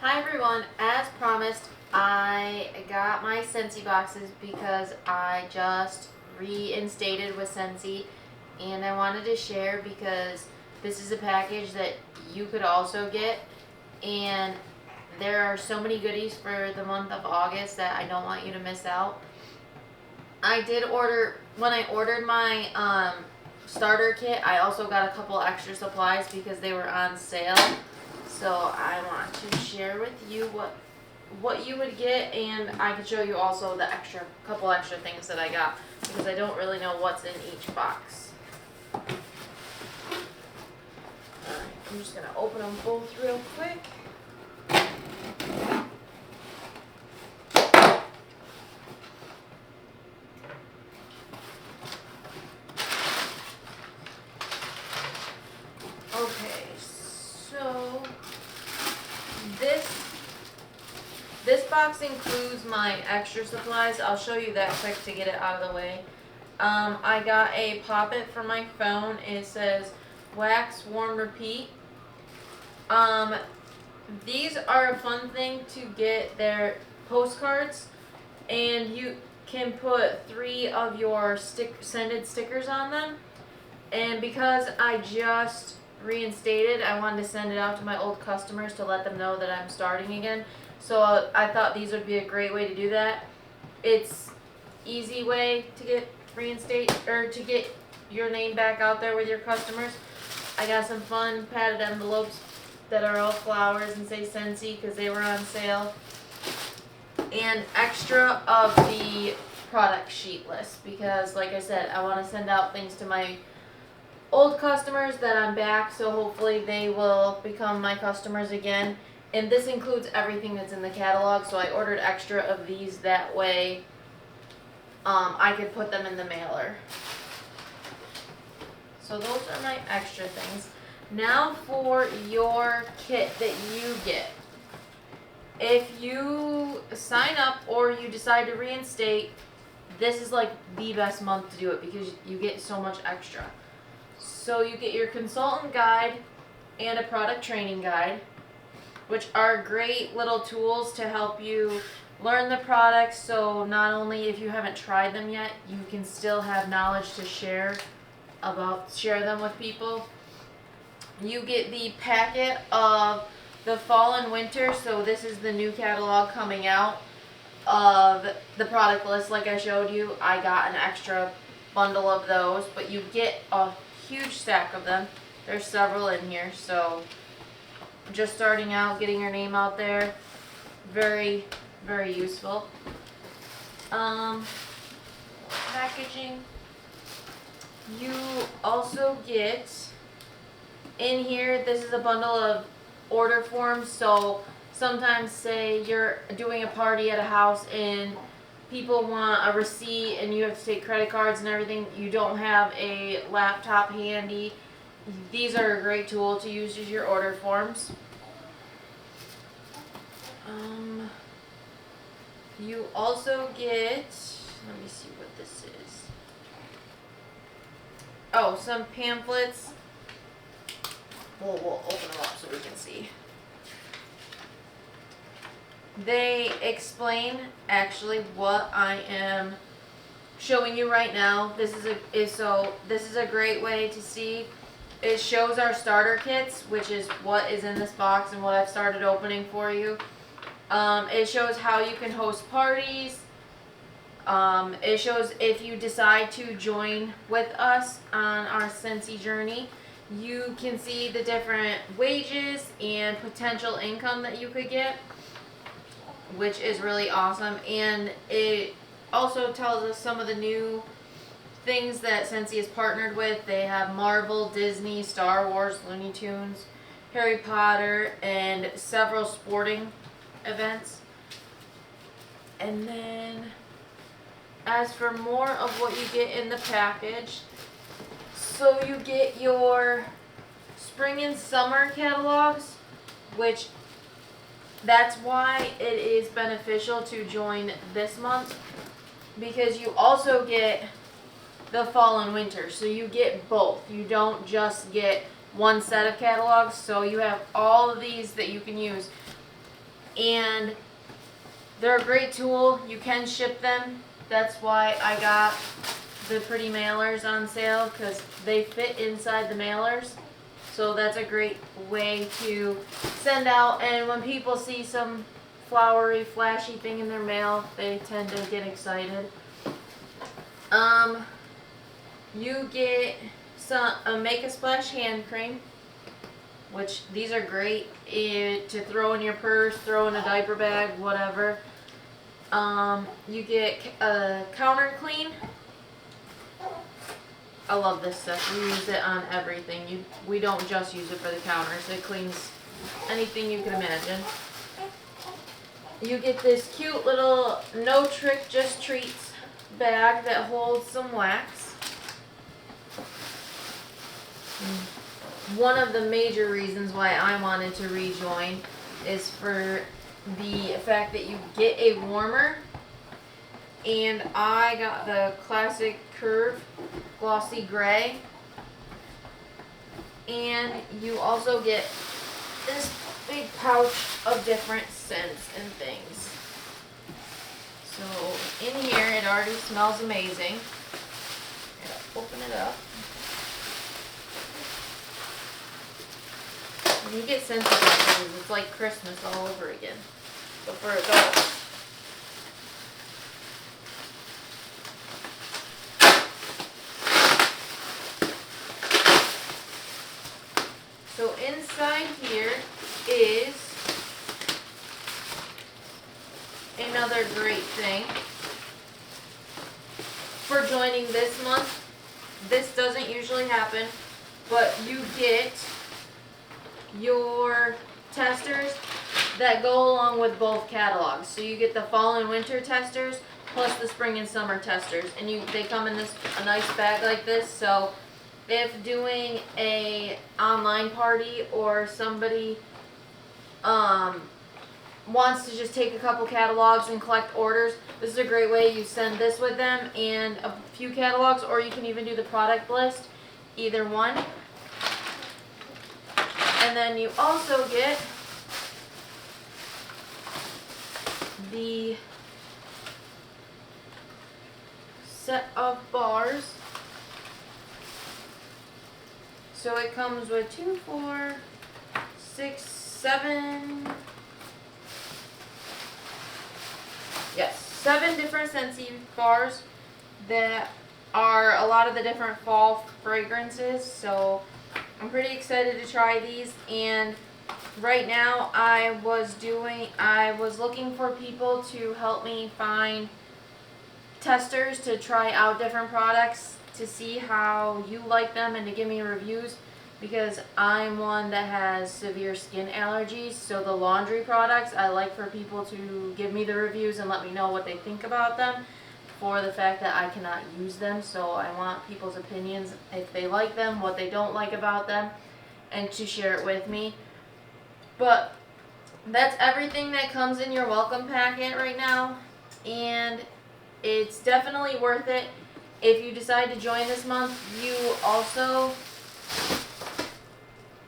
Hi everyone, as promised, I got my Scentsy boxes because I just reinstated with Scentsy and I wanted to share because this is a package that you could also get, and there are so many goodies for the month of August that I don't want you to miss out. I did order, when I ordered my starter kit, I also got a couple extra supplies because they were on sale. So I want to share with you what you would get, and I could show you also the couple extra things that I got because I don't really know what's in each box. Alright, I'm just gonna open them both real quick. Okay, so this box includes my extra supplies. I'll show you that quick to get it out of the way. I got a pop-it for my phone. It says wax, warm, repeat. These are a fun thing to get. Their postcards, and you can put 3 of your scented stickers on them. And because I just reinstated, I wanted to send it out to my old customers to let them know that I'm starting again. So I thought these would be a great way to do that. It's easy way to get to get your name back out there with your customers. I got some fun padded envelopes that are all flowers and say Scentsy because they were on sale, and extra of the product sheet list because, like I said, I want to send out things to my old customers that I'm back, so hopefully they will become my customers again. And this includes everything that's in the catalog, so I ordered extra of these that way I could put them in the mailer. So those are my extra things. Now for your kit that you get. If you sign up or you decide to reinstate, this is like the best month to do it because you get so much extra. So you get your consultant guide and a product training guide, which are great little tools to help you learn the products. So not only if you haven't tried them yet, you can still have knowledge to share them with people. You get the packet of the fall and winter. So this is the new catalog coming out of the product list. Like I showed you, I got an extra bundle of those, but you get a huge stack of them. There's several in here, so just starting out, getting your name out there, very, very useful. Packaging. You also get in here, this is a bundle of order forms. So sometimes, say you're doing a party at a house and people want a receipt and you have to take credit cards and everything, you don't have a laptop handy, these are a great tool to use as your order forms. You also get, let me see what this is. Oh, some pamphlets. We'll open them up so we can see. They explain actually what I am showing you right now. This is a great way to see. It shows our starter kits, which is what is in this box and what I've started opening for you. It shows how you can host parties. It shows if you decide to join with us on our Scentsy journey, you can see the different wages and potential income that you could get, which is really awesome. And it also tells us some of the new things that Scentsy has partnered with. They have Marvel, Disney, Star Wars, Looney Tunes, Harry Potter, and several sporting events. And then as for more of what you get in the package, so you get your spring and summer catalogs, which that's why it is beneficial to join this month, because you also get the fall and winter. So you get both. You don't just get one set of catalogs. So you have all of these that you can use. and they're a great tool. You can ship them. That's why I got the pretty mailers on sale, because they fit inside the mailers. So that's a great way to send out, and when people see some flowery, flashy thing in their mail, they tend to get excited. You get some Make a Splash hand cream, which these are great to throw in your purse, throw in a diaper bag, whatever. You get a counter clean. I love this stuff. We use it on everything. We don't just use it for the counters. It cleans anything you can imagine. You get this cute little no trick, just treats bag that holds some wax. One of the major reasons why I wanted to rejoin is for the fact that you get a warmer, and I got the classic curve glossy gray, and you also get this big pouch of different scents and things. So in here it already smells amazing. I'm gonna open it up. When you get Scentsy packages, it's like Christmas all over again, but for adults. So inside here is another great thing for joining this month. This doesn't usually happen, but you get your testers that go along with both catalogs. So you get the fall and winter testers plus the spring and summer testers, and they come in a nice bag like this. So if doing a online party or somebody wants to just take a couple catalogs and collect orders, this is a great way. You send this with them and a few catalogs, or you can even do the product list, either one. And then you also get the set of bars. So it comes with 2, 4, 6, 7, yes, 7 different Scentsy bars that are a lot of the different fall fragrances. So I'm pretty excited to try these, and right now I was looking for people to help me find testers to try out different products to see how you like them and to give me reviews, because I'm one that has severe skin allergies. So the laundry products, I like for people to give me the reviews and let me know what they think about them, for the fact that I cannot use them. So I want people's opinions, if they like them, what they don't like about them, and to share it with me. But that's everything that comes in your welcome packet right now, and it's definitely worth it. If you decide to join this month, you also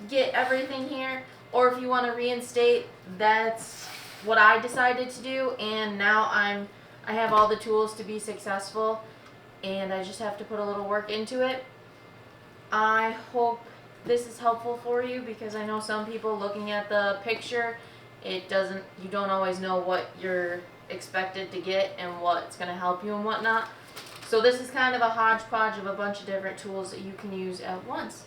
get everything here, or if you want to reinstate, that's what I decided to do, and now I have all the tools to be successful, and I just have to put a little work into it. I hope this is helpful for you, because I know some people looking at the picture, you don't always know what you're expected to get and what's going to help you and whatnot. So this is kind of a hodgepodge of a bunch of different tools that you can use at once.